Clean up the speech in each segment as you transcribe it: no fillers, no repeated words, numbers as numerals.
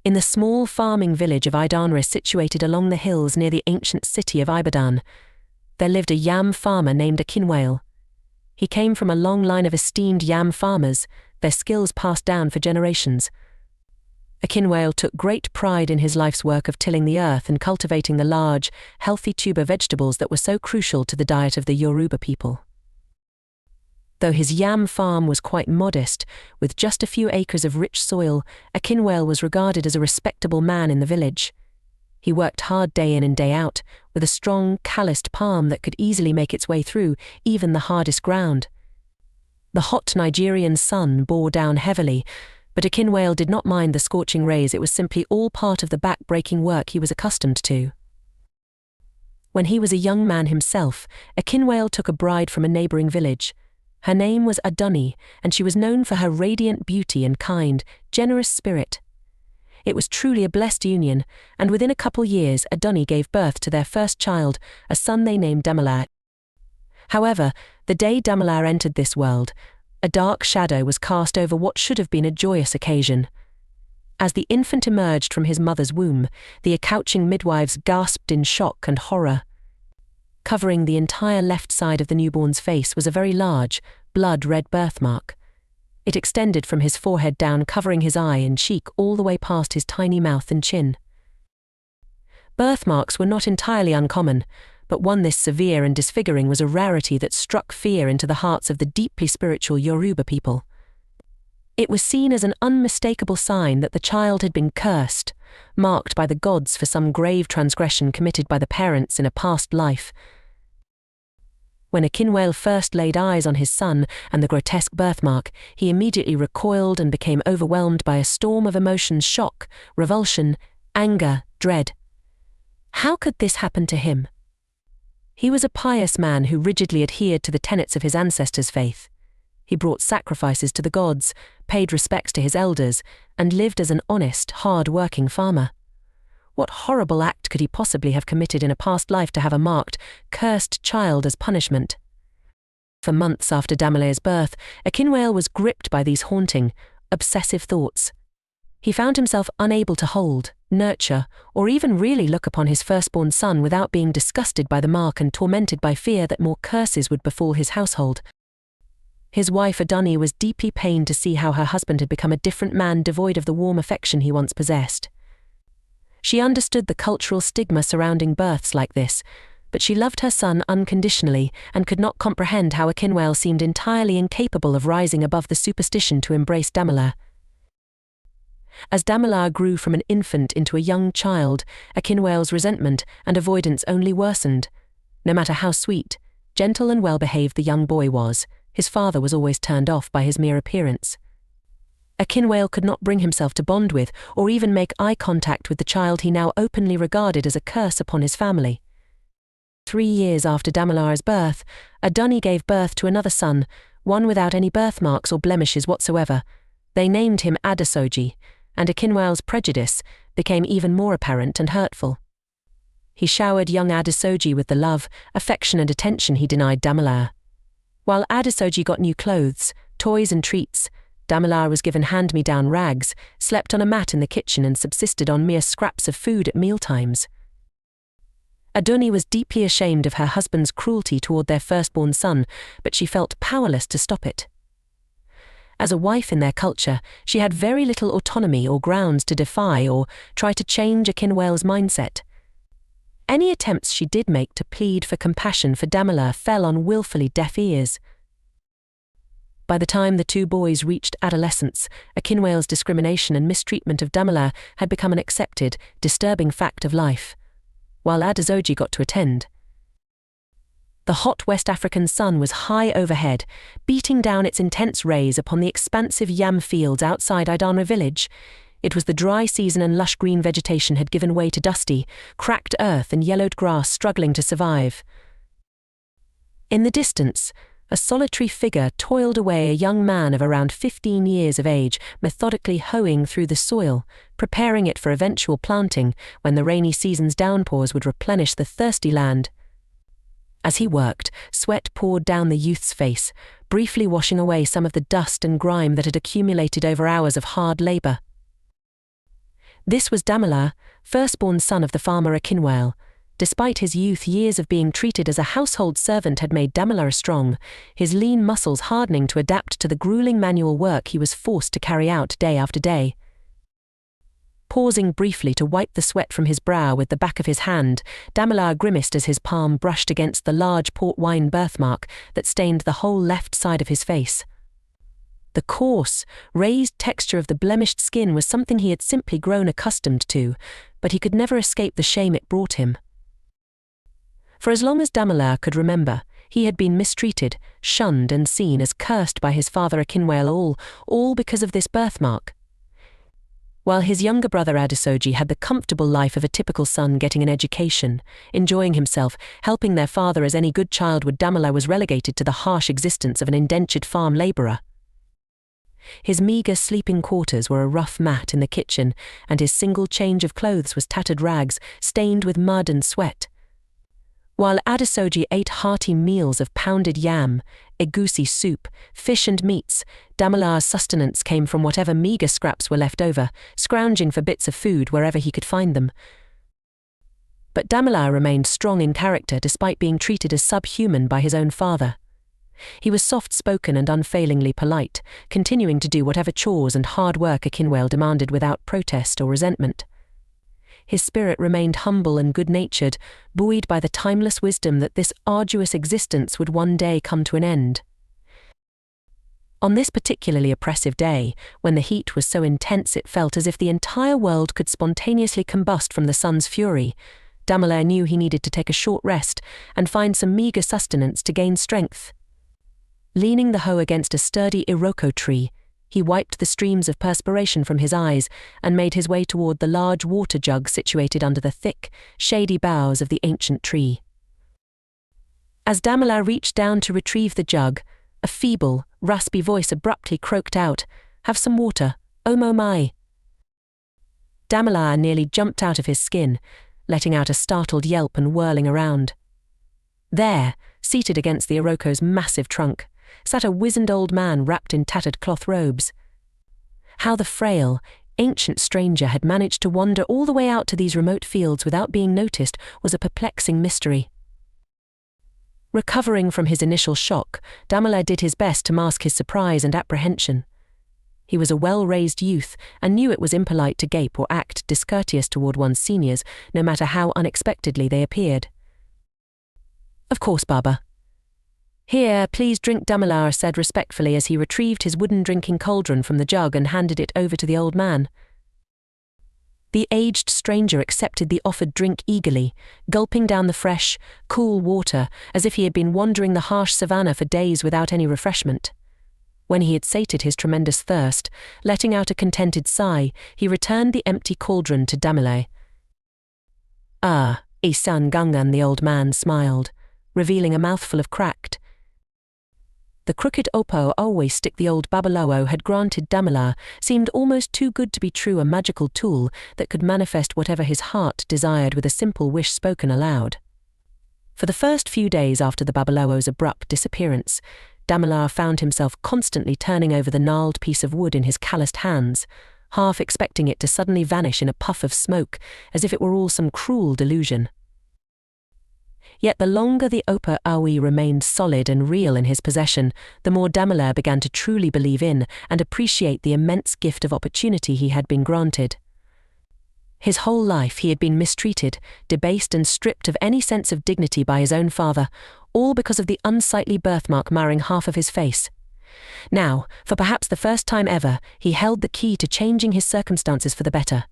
In the small farming village of Idanre situated along the hills near the ancient city of Ibadan, there lived a yam farmer named Akinwale. He came from a long line of esteemed yam farmers, their skills passed down for generations. Akinwale took great pride in his life's work of tilling the earth and cultivating the large, healthy tuber vegetables that were so crucial to the diet of the Yoruba people. Though his yam farm was quite modest, with just a few acres of rich soil, Akinwale was regarded as a respectable man in the village. He worked hard day in and day out, with a strong, calloused palm that could easily make its way through even the hardest ground. The hot Nigerian sun bore down heavily, but Akinwale did not mind the scorching rays. It was simply all part of the back-breaking work he was accustomed to. When he was a young man himself, Akinwale took a bride from a neighbouring village. Her name was Idanre, and she was known for her radiant beauty and kind, generous spirit. It was truly a blessed union, and within a couple years Idanre gave birth to their first child, a son they named Damilare. However, the day Damilare entered this world, a dark shadow was cast over what should have been a joyous occasion. As the infant emerged from his mother's womb, the accouching midwives gasped in shock and horror. Covering the entire left side of the newborn's face was a very large, blood-red birthmark. It extended from his forehead down, covering his eye and cheek all the way past his tiny mouth and chin. Birthmarks were not entirely uncommon, but one this severe and disfiguring was a rarity that struck fear into the hearts of the deeply spiritual Yoruba people. It was seen as an unmistakable sign that the child had been cursed, marked by the gods for some grave transgression committed by the parents in a past life. When Akinwale first laid eyes on his son and the grotesque birthmark, he immediately recoiled and became overwhelmed by a storm of emotions: shock, revulsion, anger, dread. How could this happen to him? He was a pious man who rigidly adhered to the tenets of his ancestors' faith. He brought sacrifices to the gods, paid respects to his elders, and lived as an honest, hard-working farmer. What horrible act could he possibly have committed in a past life to have a marked, cursed child as punishment? For months after Damilare's birth, Akinwale was gripped by these haunting, obsessive thoughts. He found himself unable to hold, nurture, or even really look upon his firstborn son without being disgusted by the mark and tormented by fear that more curses would befall his household. His wife Idanre was deeply pained to see how her husband had become a different man, devoid of the warm affection he once possessed. She understood the cultural stigma surrounding births like this, but she loved her son unconditionally and could not comprehend how Akinwale seemed entirely incapable of rising above the superstition to embrace Damilare. As Damilare grew from an infant into a young child, Akinwale's resentment and avoidance only worsened. No matter how sweet, gentle and well-behaved the young boy was, his father was always turned off by his mere appearance. Akinwale could not bring himself to bond with or even make eye contact with the child he now openly regarded as a curse upon his family. 3 years after Damilare's birth, Idanre gave birth to another son, one without any birthmarks or blemishes whatsoever. They named him Adesoji, and Akinwale's prejudice became even more apparent and hurtful. He showered young Adesoji with the love, affection and attention he denied Damilare. While Adesoji got new clothes, toys and treats, Damilare was given hand-me-down rags, slept on a mat in the kitchen and subsisted on mere scraps of food at mealtimes. Idanre was deeply ashamed of her husband's cruelty toward their firstborn son, but she felt powerless to stop it. As a wife in their culture, she had very little autonomy or grounds to defy or try to change Akinwale's mindset. Any attempts she did make to plead for compassion for Damilare fell on willfully deaf ears. By the time the two boys reached adolescence, Akinwale's discrimination and mistreatment of Damilare had become an accepted, disturbing fact of life, while Adesoji got to attend. The hot West African sun was high overhead, beating down its intense rays upon the expansive yam fields outside Idanre village. It was the dry season and lush green vegetation had given way to dusty, cracked earth and yellowed grass struggling to survive. In the distance, a solitary figure toiled away, a young man of around 15 years of age, methodically hoeing through the soil, preparing it for eventual planting when the rainy season's downpours would replenish the thirsty land. As he worked, sweat poured down the youth's face, briefly washing away some of the dust and grime that had accumulated over hours of hard labor. This was Damilare, firstborn son of the farmer Akinwale. Despite his youth, years of being treated as a household servant had made Damilare strong, his lean muscles hardening to adapt to the grueling manual work he was forced to carry out day after day. Pausing briefly to wipe the sweat from his brow with the back of his hand, Damilare grimaced as his palm brushed against the large port wine birthmark that stained the whole left side of his face. The coarse, raised texture of the blemished skin was something he had simply grown accustomed to, but he could never escape the shame it brought him. For as long as Damilare could remember, he had been mistreated, shunned and seen as cursed by his father Akinwale, all because of this birthmark. While his younger brother Adesoji had the comfortable life of a typical son, getting an education, enjoying himself, helping their father as any good child would, Damilare was relegated to the harsh existence of an indentured farm labourer. His meagre sleeping quarters were a rough mat in the kitchen, and his single change of clothes was tattered rags, stained with mud and sweat. While Adesoji ate hearty meals of pounded yam, egusi soup, fish and meats, Damilare's sustenance came from whatever meagre scraps were left over, scrounging for bits of food wherever he could find them. But Damilare remained strong in character despite being treated as subhuman by his own father. He was soft-spoken and unfailingly polite, continuing to do whatever chores and hard work Akinwale demanded without protest or resentment. His spirit remained humble and good-natured, buoyed by the timeless wisdom that this arduous existence would one day come to an end. On this particularly oppressive day, when the heat was so intense it felt as if the entire world could spontaneously combust from the sun's fury, Damilare knew he needed to take a short rest and find some meagre sustenance to gain strength. Leaning the hoe against a sturdy iroko tree, he wiped the streams of perspiration from his eyes and made his way toward the large water jug situated under the thick, shady boughs of the ancient tree. As Damilare reached down to retrieve the jug, a feeble, raspy voice abruptly croaked out, "Have some water, Omo mai." Damilare nearly jumped out of his skin, letting out a startled yelp and whirling around. There, seated against the iroko's massive trunk, sat a wizened old man wrapped in tattered cloth robes. How the frail, ancient stranger had managed to wander all the way out to these remote fields without being noticed was a perplexing mystery. Recovering from his initial shock, Damilare did his best to mask his surprise and apprehension. He was a well-raised youth and knew it was impolite to gape or act discourteous toward one's seniors, no matter how unexpectedly they appeared. "Of course, Baba." "Here, please drink," Damilare said respectfully as he retrieved his wooden drinking cauldron from the jug and handed it over to the old man. The aged stranger accepted the offered drink eagerly, gulping down the fresh, cool water as if he had been wandering the harsh savannah for days without any refreshment. When he had sated his tremendous thirst, letting out a contented sigh, he returned the empty cauldron to Damilare. "Ah, Isan Gangan," the old man smiled, revealing a mouthful of cracked. The crooked opo always stick the old bàbálàwó had granted Damilare seemed almost too good to be true, a magical tool that could manifest whatever his heart desired with a simple wish spoken aloud. For the first few days after the bàbálàwó's abrupt disappearance, Damilare found himself constantly turning over the gnarled piece of wood in his calloused hands, half expecting it to suddenly vanish in a puff of smoke, as if it were all some cruel delusion. Yet the longer the opo awi remained solid and real in his possession, the more Damilare began to truly believe in and appreciate the immense gift of opportunity he had been granted. His whole life he had been mistreated, debased and stripped of any sense of dignity by his own father, all because of the unsightly birthmark marring half of his face. Now, for perhaps the first time ever, he held the key to changing his circumstances for the better.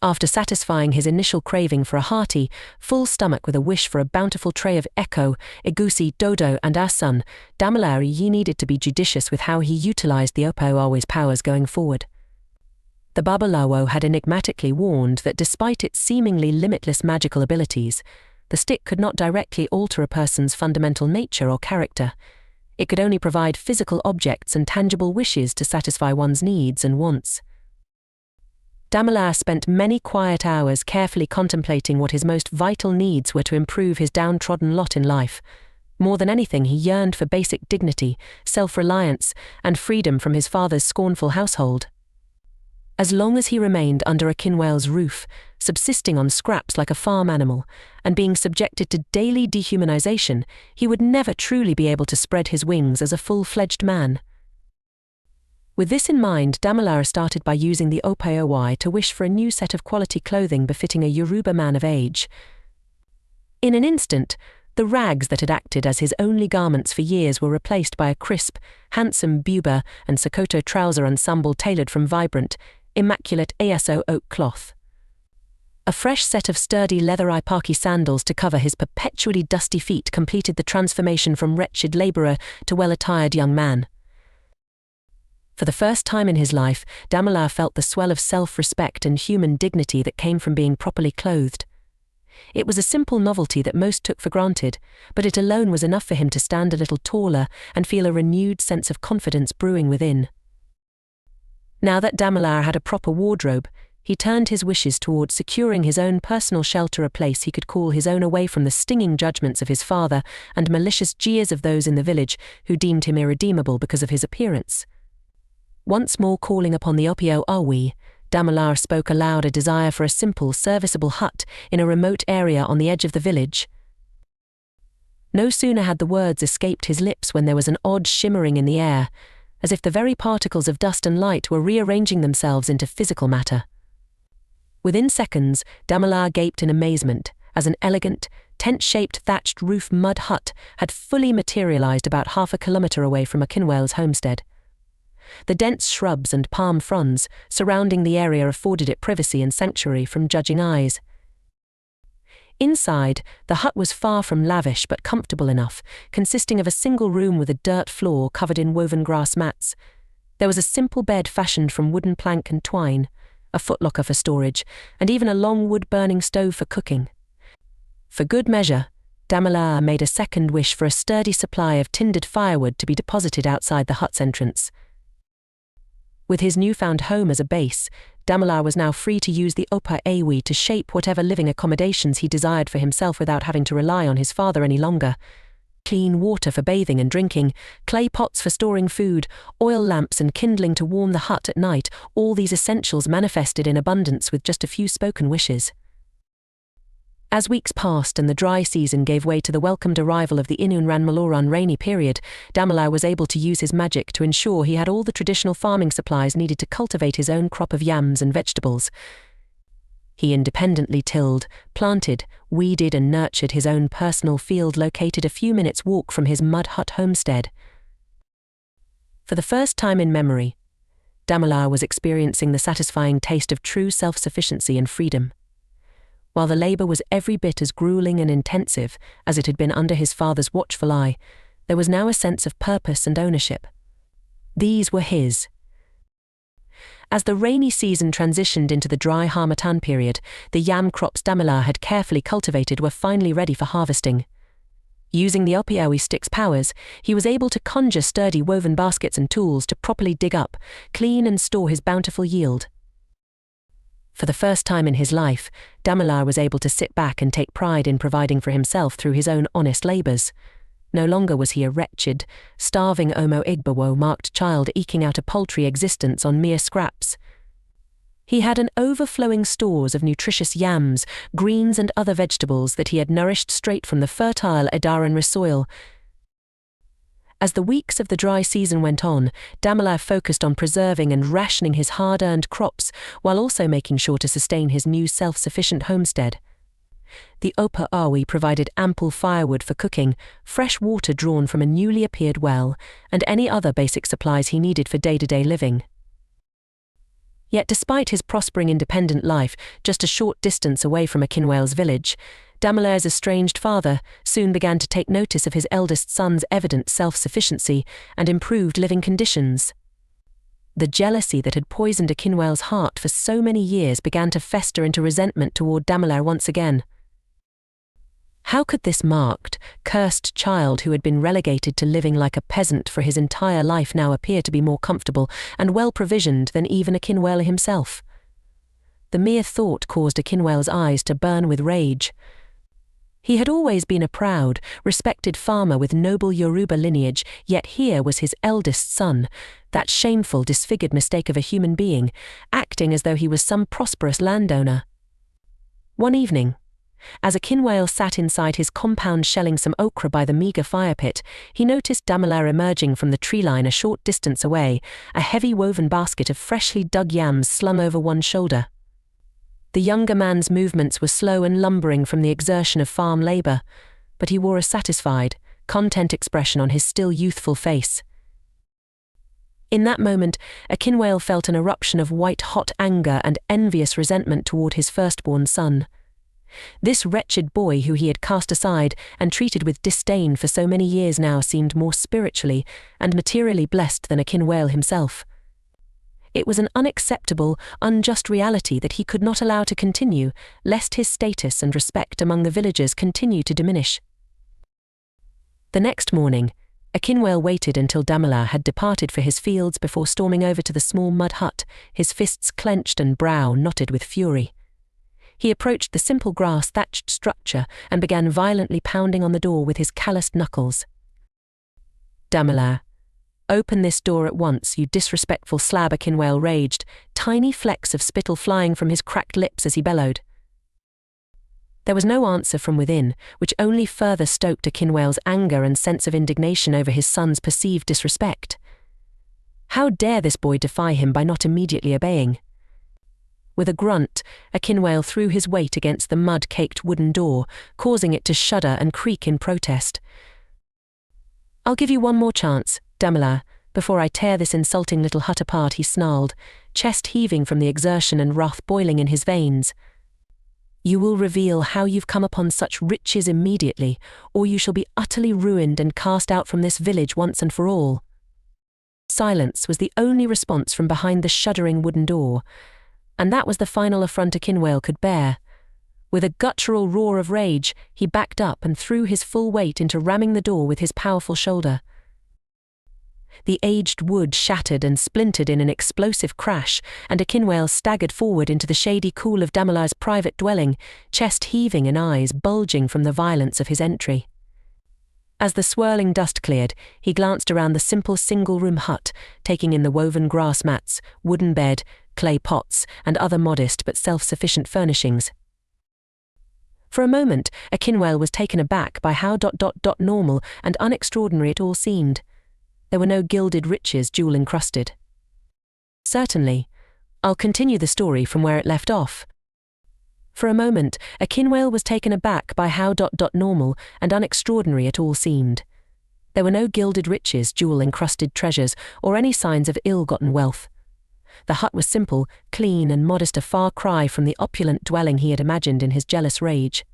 After satisfying his initial craving for a hearty, full stomach with a wish for a bountiful tray of eko, egusi, dodo and asun, Damilare needed to be judicious with how he utilized the opo awi's powers going forward. The bàbálàwó had enigmatically warned that despite its seemingly limitless magical abilities, the stick could not directly alter a person's fundamental nature or character. It could only provide physical objects and tangible wishes to satisfy one's needs and wants. Damilare spent many quiet hours carefully contemplating what his most vital needs were to improve his downtrodden lot in life. More than anything, he yearned for basic dignity, self-reliance, and freedom from his father's scornful household. As long as he remained under Akinwale's roof, subsisting on scraps like a farm animal, and being subjected to daily dehumanization, he would never truly be able to spread his wings as a full-fledged man. With this in mind, Damilare started by using the Opa-Owa to wish for a new set of quality clothing befitting a Yoruba man of age. In an instant, the rags that had acted as his only garments for years were replaced by a crisp, handsome buba and Sokoto trouser ensemble tailored from vibrant, immaculate ASO oak cloth. A fresh set of sturdy leather ipaki sandals to cover his perpetually dusty feet completed the transformation from wretched labourer to well-attired young man. For the first time in his life, Damilare felt the swell of self-respect and human dignity that came from being properly clothed. It was a simple novelty that most took for granted, but it alone was enough for him to stand a little taller and feel a renewed sense of confidence brewing within. Now that Damilare had a proper wardrobe, he turned his wishes towards securing his own personal shelter, a place he could call his own away from the stinging judgments of his father and malicious jeers of those in the village who deemed him irredeemable because of his appearance. Once more calling upon the Opa-Owa, Damilare spoke aloud a desire for a simple, serviceable hut in a remote area on the edge of the village. No sooner had the words escaped his lips when there was an odd shimmering in the air, as if the very particles of dust and light were rearranging themselves into physical matter. Within seconds, Damilare gaped in amazement as an elegant, tent-shaped thatched roof mud hut had fully materialized about half a kilometre away from Akinwale's homestead. The dense shrubs and palm fronds surrounding the area afforded it privacy and sanctuary from judging eyes. Inside, the hut was far from lavish but comfortable enough, consisting of a single room with a dirt floor covered in woven grass mats. There was a simple bed fashioned from wooden plank and twine, a footlocker for storage, and even a long wood-burning stove for cooking. For good measure, Damilare made a second wish for a sturdy supply of tindered firewood to be deposited outside the hut's entrance. With his newfound home as a base, Damilare was now free to use the Opa-Owa to shape whatever living accommodations he desired for himself without having to rely on his father any longer. Clean water for bathing and drinking, clay pots for storing food, oil lamps and kindling to warm the hut at night, all these essentials manifested in abundance with just a few spoken wishes. As weeks passed and the dry season gave way to the welcomed arrival of the Inunran-Maloran rainy period, Damilare was able to use his magic to ensure he had all the traditional farming supplies needed to cultivate his own crop of yams and vegetables. He independently tilled, planted, weeded and nurtured his own personal field located a few minutes' walk from his mud hut homestead. For the first time in memory, Damilare was experiencing the satisfying taste of true self-sufficiency and freedom. While the labour was every bit as grueling and intensive as it had been under his father's watchful eye, there was now a sense of purpose and ownership. These were his. As the rainy season transitioned into the dry Harmattan period, the yam crops Damilare had carefully cultivated were finally ready for harvesting. Using the Opa-Owa stick's powers, he was able to conjure sturdy woven baskets and tools to properly dig up, clean and store his bountiful yield. For the first time in his life, Damilare was able to sit back and take pride in providing for himself through his own honest labours. No longer was he a wretched, starving Omo-Igbowo-marked child eking out a paltry existence on mere scraps. He had an overflowing stores of nutritious yams, greens and other vegetables that he had nourished straight from the fertile Idanre soil. As the weeks of the dry season went on, Damilare focused on preserving and rationing his hard-earned crops while also making sure to sustain his new self-sufficient homestead. The Opa-Owa provided ample firewood for cooking, fresh water drawn from a newly appeared well, and any other basic supplies he needed for day-to-day living. Yet despite his prospering independent life just a short distance away from Akinwale's village, Damilare's estranged father soon began to take notice of his eldest son's evident self-sufficiency and improved living conditions. The jealousy that had poisoned Akinwale's heart for so many years began to fester into resentment toward Damilare once again. How could this marked, cursed child who had been relegated to living like a peasant for his entire life now appear to be more comfortable and well-provisioned than even Akinwale himself? The mere thought caused Akinwale's eyes to burn with rage. He had always been a proud, respected farmer with noble Yoruba lineage, yet here was his eldest son, that shameful, disfigured mistake of a human being, acting as though he was some prosperous landowner. One evening, as Akinwale sat inside his compound shelling some okra by the meagre fire pit, he noticed Damilare emerging from the tree line a short distance away, a heavy woven basket of freshly dug yams slung over one shoulder. The younger man's movements were slow and lumbering from the exertion of farm labour, but he wore a satisfied, content expression on his still youthful face. In that moment, Akinwale felt an eruption of white-hot anger and envious resentment toward his firstborn son. This wretched boy who he had cast aside and treated with disdain for so many years now seemed more spiritually and materially blessed than Akinwale himself. It was an unacceptable, unjust reality that he could not allow to continue, lest his status and respect among the villagers continue to diminish. The next morning, Akinwale waited until Damilare had departed for his fields before storming over to the small mud hut, his fists clenched and brow knotted with fury. He approached the simple grass-thatched structure and began violently pounding on the door with his calloused knuckles. "Damilare, open this door at once, you disrespectful slab," Akinwale raged, tiny flecks of spittle flying from his cracked lips as he bellowed. There was no answer from within, which only further stoked Akinwale's anger and sense of indignation over his son's perceived disrespect. How dare this boy defy him by not immediately obeying? With a grunt, Akinwale threw his weight against the mud-caked wooden door, causing it to shudder and creak in protest. "I'll give you one more chance, Damilare, before I tear this insulting little hut apart," he snarled, chest heaving from the exertion and wrath boiling in his veins. "You will reveal how you've come upon such riches immediately, or you shall be utterly ruined and cast out from this village once and for all." Silence was the only response from behind the shuddering wooden door, and that was the final affront Akinwale could bear. With a guttural roar of rage, he backed up and threw his full weight into ramming the door with his powerful shoulder. The aged wood shattered and splintered in an explosive crash, and Akinwale staggered forward into the shady cool of Damilare's private dwelling, chest heaving and eyes bulging from the violence of his entry. As the swirling dust cleared, he glanced around the simple single-room hut, taking in the woven grass mats, wooden bed, clay pots, and other modest but self-sufficient furnishings. For a moment, Akinwale was taken aback by how normal and unextraordinary it all seemed. There were no gilded riches jewel-encrusted. Certainly. I'll continue the story from where it left off. For a moment, Akinwale was taken aback by how normal and unextraordinary it all seemed. There were no gilded riches, jewel-encrusted treasures, or any signs of ill-gotten wealth. The hut was simple, clean, and modest, a far cry from the opulent dwelling he had imagined in his jealous rage.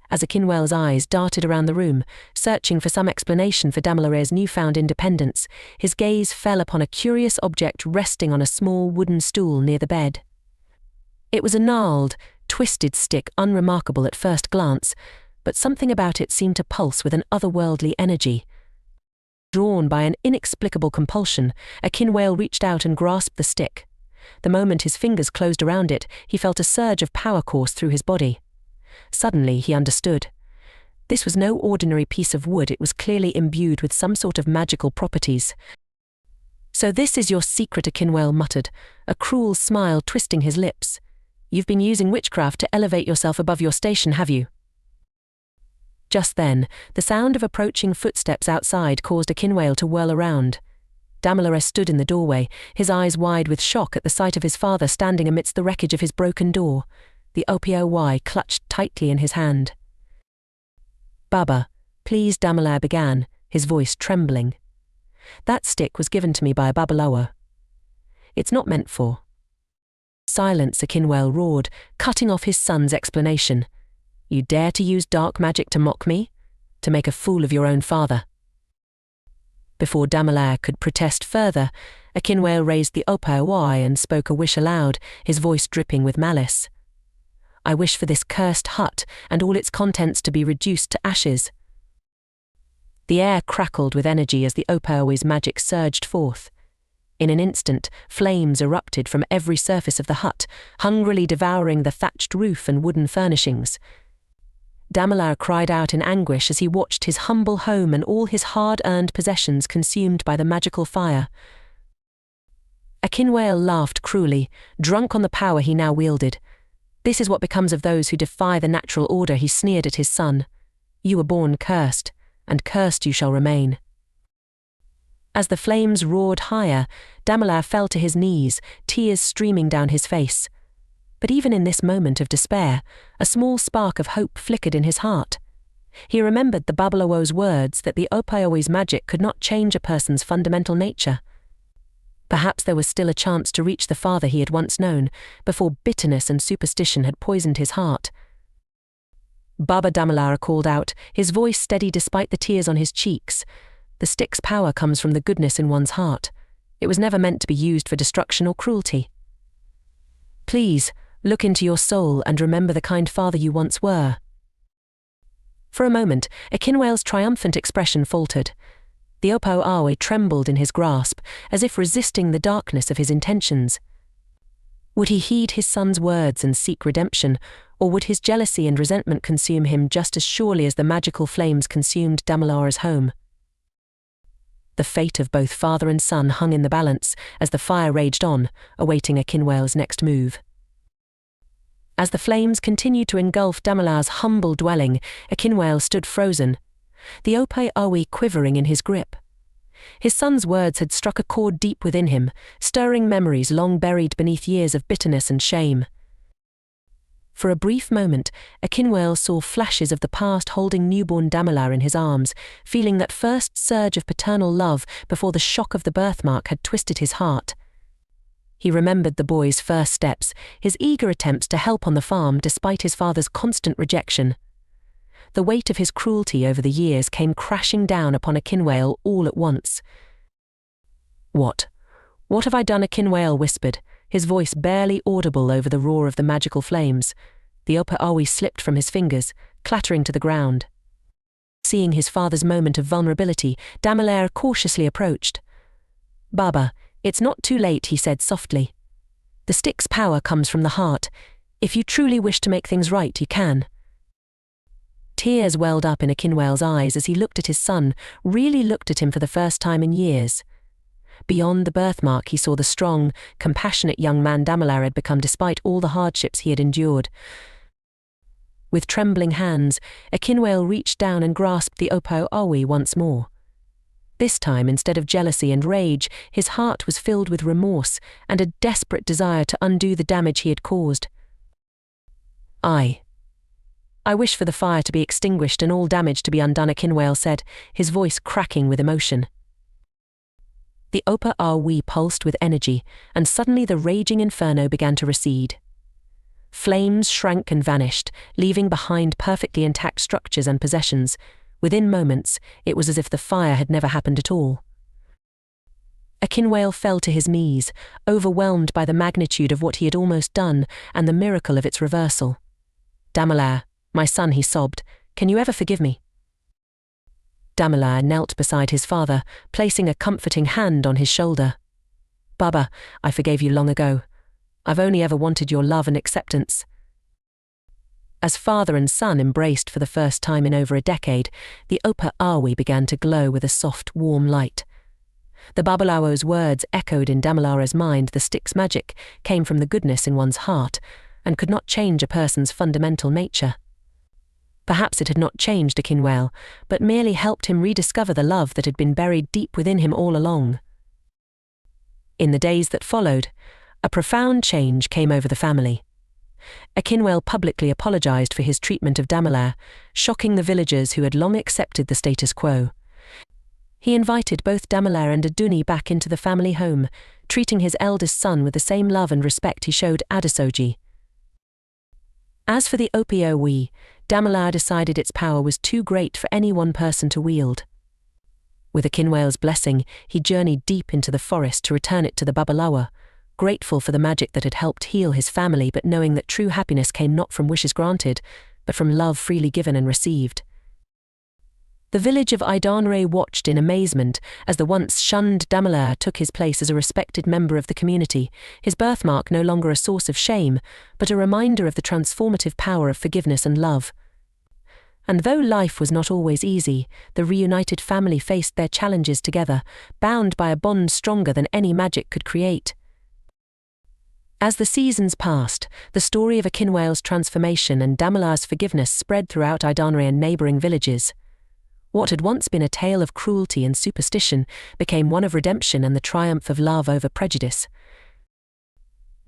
As Akinwale's eyes darted around the room, searching for some explanation for Damilare's newfound independence, his gaze fell upon a curious object resting on a small wooden stool near the bed. It was a gnarled, twisted stick, unremarkable at first glance, but something about it seemed to pulse with an otherworldly energy. Drawn by an inexplicable compulsion, Akinwale reached out and grasped the stick. The moment his fingers closed around it, he felt a surge of power course through his body. Suddenly, he understood. This was no ordinary piece of wood, it was clearly imbued with some sort of magical properties. "So this is your secret," Akinwale muttered, a cruel smile twisting his lips. "You've been using witchcraft to elevate yourself above your station, have you?" Just then, the sound of approaching footsteps outside caused Akinwale to whirl around. Damilare stood in the doorway, his eyes wide with shock at the sight of his father standing amidst the wreckage of his broken door, the opoy clutched tightly in his hand. "Baba, please," Damilare began, his voice trembling. "That stick was given to me by a bàbálàwó. It's not meant for—" "Silence," Akinwale roared, cutting off his son's explanation. "You dare to use dark magic to mock me? To make a fool of your own father?" Before Damilare could protest further, Akinwale raised the opoy and spoke a wish aloud, his voice dripping with malice. "I wish for this cursed hut and all its contents to be reduced to ashes." The air crackled with energy as the opoy's magic surged forth. In an instant, flames erupted from every surface of the hut, hungrily devouring the thatched roof and wooden furnishings. Damilare cried out in anguish as he watched his humble home and all his hard-earned possessions consumed by the magical fire. Akinwale laughed cruelly, drunk on the power he now wielded. "This is what becomes of those who defy the natural order," he sneered at his son. "You were born cursed, and cursed you shall remain." As the flames roared higher, Damilare fell to his knees, tears streaming down his face. But even in this moment of despair, a small spark of hope flickered in his heart. He remembered the bàbálàwó's words that the Opaowi's magic could not change a person's fundamental nature. Perhaps there was still a chance to reach the father he had once known, before bitterness and superstition had poisoned his heart. "Baba," Damilare called out, his voice steady despite the tears on his cheeks. "The stick's power comes from the goodness in one's heart. It was never meant to be used for destruction or cruelty. Please, look into your soul and remember the kind father you once were." For a moment, Akinwale's triumphant expression faltered. The Opaowi trembled in his grasp, as if resisting the darkness of his intentions. Would he heed his son's words and seek redemption, or would his jealousy and resentment consume him just as surely as the magical flames consumed Damilare's home? The fate of both father and son hung in the balance as the fire raged on, awaiting Akinwale's next move. As the flames continued to engulf Damilare's humble dwelling, Akinwale stood frozen, the Opaowi quivering in his grip. His son's words had struck a chord deep within him, stirring memories long buried beneath years of bitterness and shame. For a brief moment, Akinwale saw flashes of the past holding newborn Damilare in his arms, feeling that first surge of paternal love before the shock of the birthmark had twisted his heart. He remembered the boy's first steps, his eager attempts to help on the farm despite his father's constant rejection. The weight of his cruelty over the years came crashing down upon Akinwale all at once. What have I done?" Akinwale whispered, his voice barely audible over the roar of the magical flames. The Opaowi slipped from his fingers, clattering to the ground. Seeing his father's moment of vulnerability, Damilare cautiously approached. "Baba, it's not too late," he said softly. "The stick's power comes from the heart. If you truly wish to make things right, you can." Tears welled up in Akinwale's eyes as he looked at his son, really looked at him for the first time in years. Beyond the birthmark he saw the strong, compassionate young man Damilare had become despite all the hardships he had endured. With trembling hands, Akinwale reached down and grasped the Opaowi once more. This time, instead of jealousy and rage, his heart was filled with remorse and a desperate desire to undo the damage he had caused. I wish for the fire to be extinguished and all damage to be undone," Akinwale said, his voice cracking with emotion. The Opaowi pulsed with energy, and suddenly the raging inferno began to recede. Flames shrank and vanished, leaving behind perfectly intact structures and possessions. Within moments, it was as if the fire had never happened at all. Akinwale fell to his knees, overwhelmed by the magnitude of what he had almost done and the miracle of its reversal. "Damilare, my son," he sobbed, "can you ever forgive me?" Damilare knelt beside his father, placing a comforting hand on his shoulder. "Baba, I forgave you long ago. I've only ever wanted your love and acceptance." As father and son embraced for the first time in over a decade, the Opaowi began to glow with a soft, warm light. The bàbálàwó's words echoed in Damilare's mind. The stick's magic came from the goodness in one's heart and could not change a person's fundamental nature. Perhaps it had not changed Akinwale, but merely helped him rediscover the love that had been buried deep within him all along. In the days that followed, a profound change came over the family. Akinwale publicly apologized for his treatment of Damilare, shocking the villagers who had long accepted the status quo. He invited both Damilare and Idanre back into the family home, treating his eldest son with the same love and respect he showed Adasoji. As for the Opaowi, Damilare decided its power was too great for any one person to wield. With Akinwale's blessing, he journeyed deep into the forest to return it to the bàbálàwó, grateful for the magic that had helped heal his family, but knowing that true happiness came not from wishes granted, but from love freely given and received. The village of Idanre watched in amazement as the once shunned Damilare took his place as a respected member of the community, his birthmark no longer a source of shame, but a reminder of the transformative power of forgiveness and love. And though life was not always easy, the reunited family faced their challenges together, bound by a bond stronger than any magic could create. As the seasons passed, the story of Akinwale's transformation and Damilare's forgiveness spread throughout Idanre and neighboring villages. What had once been a tale of cruelty and superstition became one of redemption and the triumph of love over prejudice.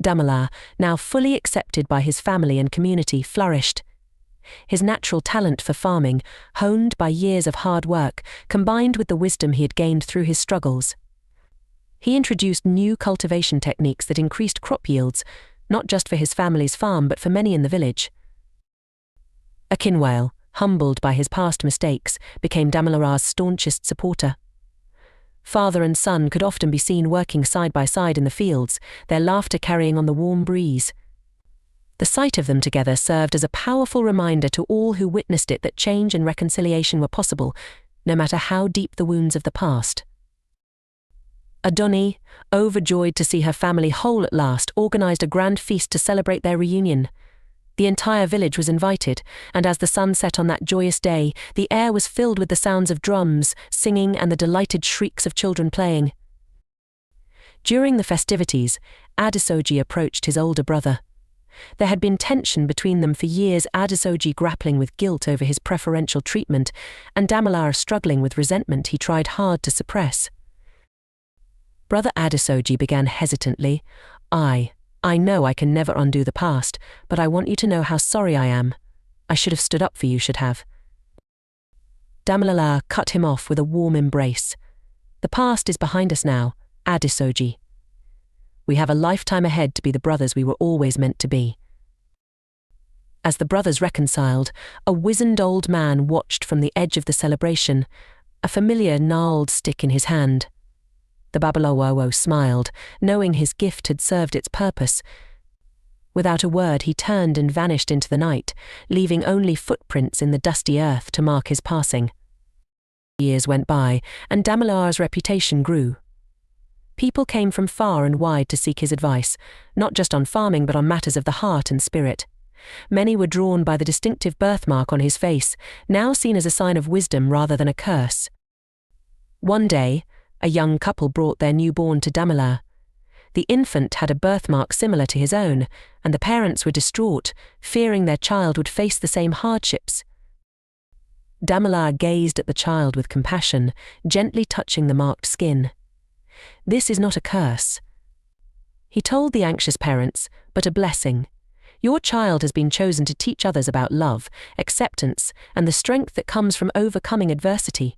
Damilare, now fully accepted by his family and community, flourished. His natural talent for farming, honed by years of hard work, combined with the wisdom he had gained through his struggles. He introduced new cultivation techniques that increased crop yields, not just for his family's farm but for many in the village. Akinwale, humbled by his past mistakes, became Damilare's staunchest supporter. Father and son could often be seen working side by side in the fields, their laughter carrying on the warm breeze. The sight of them together served as a powerful reminder to all who witnessed it that change and reconciliation were possible, no matter how deep the wounds of the past. Idanre, overjoyed to see her family whole at last, organized a grand feast to celebrate their reunion. The entire village was invited, and as the sun set on that joyous day, the air was filled with the sounds of drums, singing, and the delighted shrieks of children playing. During the festivities, Adesoji approached his older brother. There had been tension between them for years, Adesoji grappling with guilt over his preferential treatment, and Damilare struggling with resentment he tried hard to suppress. Brother Adesoji began hesitantly, I know I can never undo the past, but I want you to know how sorry I am. I should have stood up for you, should have. Damilare cut him off with a warm embrace. The past is behind us now, Adesoji. We have a lifetime ahead to be the brothers we were always meant to be. As the brothers reconciled, a wizened old man watched from the edge of the celebration, a familiar gnarled stick in his hand. The bàbálàwó smiled, knowing his gift had served its purpose. Without a word, he turned and vanished into the night, leaving only footprints in the dusty earth to mark his passing. Years went by, and Damilare's reputation grew. People came from far and wide to seek his advice, not just on farming but on matters of the heart and spirit. Many were drawn by the distinctive birthmark on his face, now seen as a sign of wisdom rather than a curse. One day, a young couple brought their newborn to Damilare. The infant had a birthmark similar to his own, and the parents were distraught, fearing their child would face the same hardships. Damilare gazed at the child with compassion, gently touching the marked skin. This is not a curse, he told the anxious parents, but a blessing. Your child has been chosen to teach others about love, acceptance, and the strength that comes from overcoming adversity.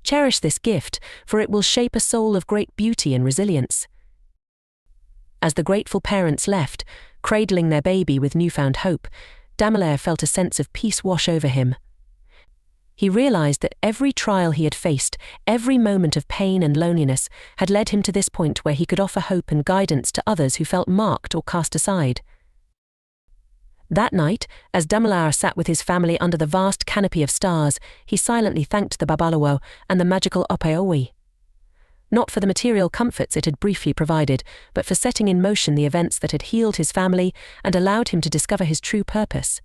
Cherish this gift, for it will shape a soul of great beauty and resilience. As the grateful parents left, cradling their baby with newfound hope, Damilare felt a sense of peace wash over him. He realized that every trial he had faced, every moment of pain and loneliness, had led him to this point where he could offer hope and guidance to others who felt marked or cast aside. That night, as Damilare sat with his family under the vast canopy of stars, he silently thanked the bàbálàwó and the magical Opeowi. Not for the material comforts it had briefly provided, but for setting in motion the events that had healed his family and allowed him to discover his true purpose.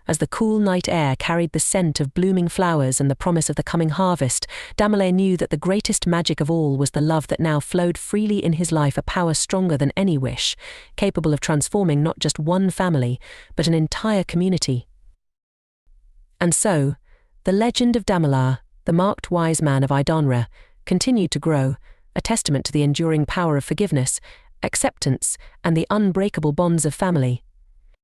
As the cool night air carried the scent of blooming flowers and the promise of the coming harvest, Damilare knew that the greatest magic of all was the love that now flowed freely in his life, a power stronger than any wish, capable of transforming not just one family, but an entire community. And so, the legend of Damilare, the marked wise man of Idanre, continued to grow, a testament to the enduring power of forgiveness, acceptance, and the unbreakable bonds of family.